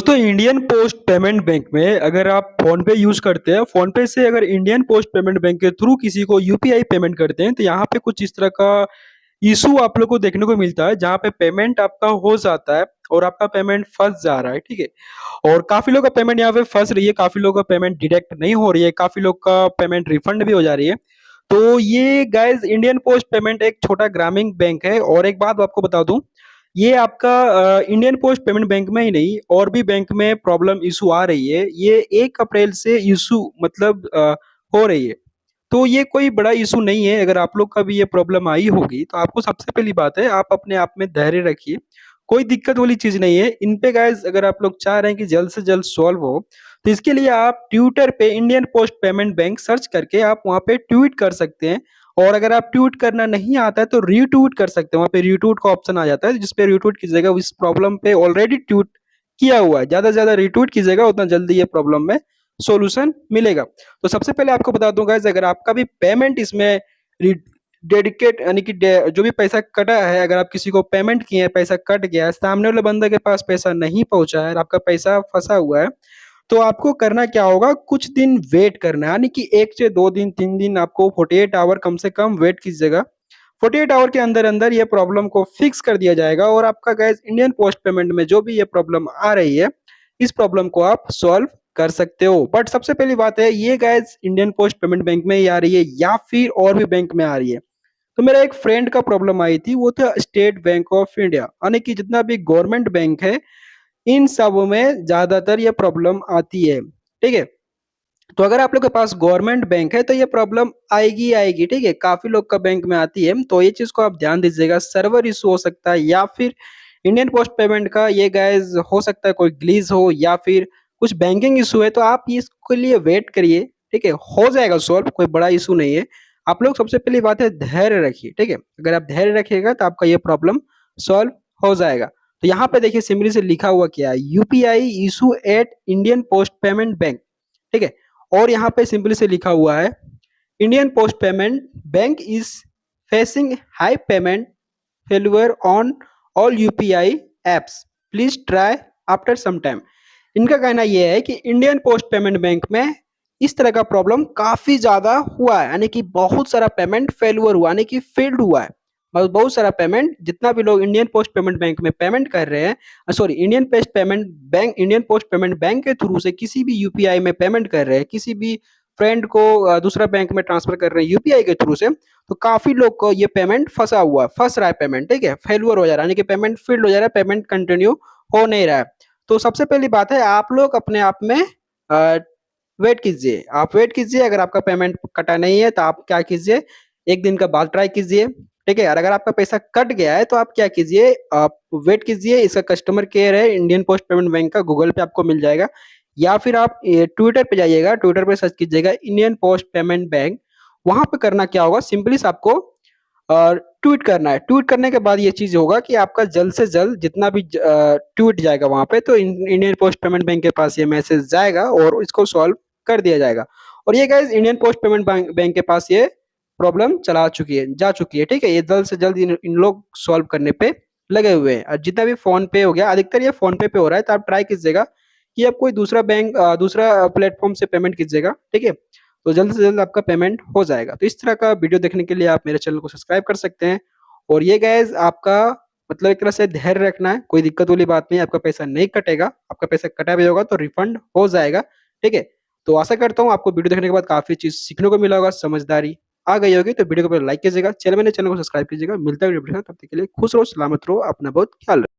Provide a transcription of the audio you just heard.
दोस्तों Indian post payment bank में अगर आप फोन पे यूज करते हैं, फोन पे से अगर इंडियन पोस्ट पेमेंट बैंक के थ्रू किसी को यूपीआई पेमेंट करते हैं तो यहाँ पे कुछ इस तरह का इशू आप लोग को देखने को मिलता है जहाँ पे पेमेंट आपका हो जाता है और आपका पेमेंट फंस जा रहा है। ठीक है। और काफी लोग का पेमेंट यहाँ पे फंस रही है, काफी लोग का पेमेंट डिडक्ट नहीं हो रही है, काफी लोग का पेमेंट रिफंड भी हो जा रही है। तो ये गाइज इंडियन पोस्ट पेमेंट एक छोटा ग्रामीण बैंक है। और एक बात आपको बता दूं, ये आपका इंडियन पोस्ट पेमेंट बैंक में ही नहीं और भी बैंक में प्रॉब्लम इशू आ रही है। ये 1 अप्रैल से इशू मतलब हो रही है। तो ये कोई बड़ा इशू नहीं है। अगर आप लोग का भी ये प्रॉब्लम आई होगी तो आपको सबसे पहली बात है, आप अपने आप में धैर्य रखिए। कोई दिक्कत वाली चीज नहीं है इन पे गाइज। अगर आप लोग चाह रहे हैं कि जल्द से जल्द सॉल्व हो तो इसके लिए आप ट्विटर पे Indian post payment bank search करके आप वहाँ पे ट्वीट कर सकते हैं। और अगर आप ट्वीट करना नहीं आता है तो रीट्वीट कर सकते हैं। वहाँ पे रीट्वीट का ऑप्शन आ जाता है जिसपे रीट्वीट कीजिएगा। इस प्रॉब्लम पे ऑलरेडी ट्वीट किया हुआ है, ज्यादा से ज्यादा रीट्वीट कीजिएगा उतना जल्दी ये प्रॉब्लम में सॉल्यूशन मिलेगा। तो सबसे पहले आपको बता दूंगा, अगर आपका भी पेमेंट इसमें डेडिकेट यानी कि जो भी पैसा कटा है, अगर आप किसी को पेमेंट किए हैं, पैसा कट गया है, सामने वाले बंदे के पास पैसा नहीं पहुंचा है, आपका पैसा फंसा हुआ है, तो आपको करना क्या होगा, कुछ दिन वेट करना है। यानी कि 1 से 2 दिन 3 दिन आपको 48 आवर कम से कम वेट कीजिएगा। 48 आवर के अंदर अंदर ये प्रॉब्लम को फिक्स कर दिया जाएगा और आपका गैस इंडियन पोस्ट पेमेंट में जो भी ये प्रॉब्लम आ रही है इस प्रॉब्लम को आप सॉल्व कर सकते हो। बट सबसे पहली बात है, ये gas Indian post payment bank में ही आ रही है या फिर और भी बैंक में आ रही है। तो मेरा एक फ्रेंड का प्रॉब्लम आई थी, वो था स्टेट बैंक ऑफ इंडिया। यानी कि जितना भी गवर्नमेंट बैंक है इन सब में ज्यादातर ये प्रॉब्लम आती है। ठीक है। तो अगर आप लोग के पास गवर्नमेंट बैंक है तो ये प्रॉब्लम आएगी आएगी। ठीक है। काफी लोग का बैंक में आती है, तो ये चीज को आप ध्यान दीजिएगा। सर्वर इशू हो सकता है या फिर इंडियन पोस्ट पेमेंट का ये गाइस हो सकता है कोई ग्लिच हो या फिर कुछ बैंकिंग इशू है, तो आप इसके लिए वेट करिए। ठीक है। हो जाएगा सॉल्व, कोई बड़ा इशू नहीं है। आप लोग सबसे पहली बात है धैर्य रखिए। ठीक है। अगर आप धैर्य रखिएगा तो आपका ये प्रॉब्लम सॉल्व हो जाएगा। तो यहाँ पे देखिए सिंपली से लिखा हुआ क्या है, UPI issue at Indian post payment bank. ठीक है। और यहाँ पे सिंपली से लिखा हुआ है, Indian post payment bank is facing high payment failure on all UPI apps, please try after some time. इनका कहना यह है कि इंडियन पोस्ट पेमेंट बैंक में इस तरह का प्रॉब्लम काफी ज्यादा हुआ है। यानी कि बहुत सारा पेमेंट फेल्यूर हुआ, यानी कि फेल्ड हुआ है। बहुत सारा पेमेंट, जितना भी लोग इंडियन पोस्ट पेमेंट बैंक में पेमेंट कर रहे हैं, sorry Indian post payment bank के थ्रू से किसी भी यूपीआई में पेमेंट कर रहे हैं, किसी भी फ्रेंड को दूसरा बैंक में ट्रांसफर कर रहे हैं यूपीआई के थ्रू से, तो काफी लोग को ये पेमेंट फंस रहा है पेमेंट। ठीक है। फेल्यूर हो जा रहा है, यानी कि पेमेंट फील्ड हो जा रहा है, पेमेंट कंटिन्यू हो नहीं रहा है। तो सबसे पहली बात है, आप लोग अपने आप में वेट कीजिए। आप वेट कीजिए। अगर आपका पेमेंट कटा नहीं है तो आप क्या कीजिए, 1 दिन का बाद ट्राई कीजिए। ठीक है। और अगर आपका पैसा कट गया है तो आप क्या कीजिए, आप वेट कीजिए। इसका कस्टमर केयर है इंडियन पोस्ट पेमेंट बैंक का, गूगल पे आपको मिल जाएगा, या फिर आप ट्विटर पे जाइएगा, ट्विटर पे सर्च कीजिएगा इंडियन पोस्ट पेमेंट बैंक। वहां पे करना क्या होगा, सिंपली से आपको ट्वीट करना है। ट्वीट करने के बाद ये चीज होगा कि आपका जल्द से जल्द जितना भी ट्वीट जाएगा वहां पे, तो इंडियन पोस्ट पेमेंट बैंक के पास ये मैसेज जाएगा और इसको सॉल्व कर दिया जाएगा। और ये guys Indian post payment bank के पास ये प्रॉब्लम जा चुकी है। ठीक है। ये जल्द से जल्द इन लोग सॉल्व करने पे लगे हुए हैं। और जितना भी फोन पे हो गया, अधिकतर ये फोन पे हो रहा है, तो आप ट्राई कीजिएगा कि आप कोई दूसरा दूसरा प्लेटफॉर्म से पेमेंट कीजिएगा। ठीक है। तो जल्द से जल्द आपका पेमेंट हो जाएगा। तो इस तरह का वीडियो देखने के लिए आप मेरे चैनल को सब्सक्राइब कर सकते हैं। और ये गाइस आपका मतलब एक तरह से धैर्य रखना है, कोई दिक्कत वाली बात नहीं। आपका पैसा नहीं कटेगा, आपका पैसा कटा भी होगा तो रिफंड हो जाएगा। ठीक है। तो आशा करता हूँ आपको वीडियो देखने के बाद काफी चीज सीखने को मिला होगा, समझदारी आ गई होगी। तो वीडियो को लाइक कीजिएगा, चैनल को सब्सक्राइब कीजिएगा। मिलता है वीडियो, तब तक के लिए खुश रहो, सलामत रहो, अपना बहुत ख्याल रखो।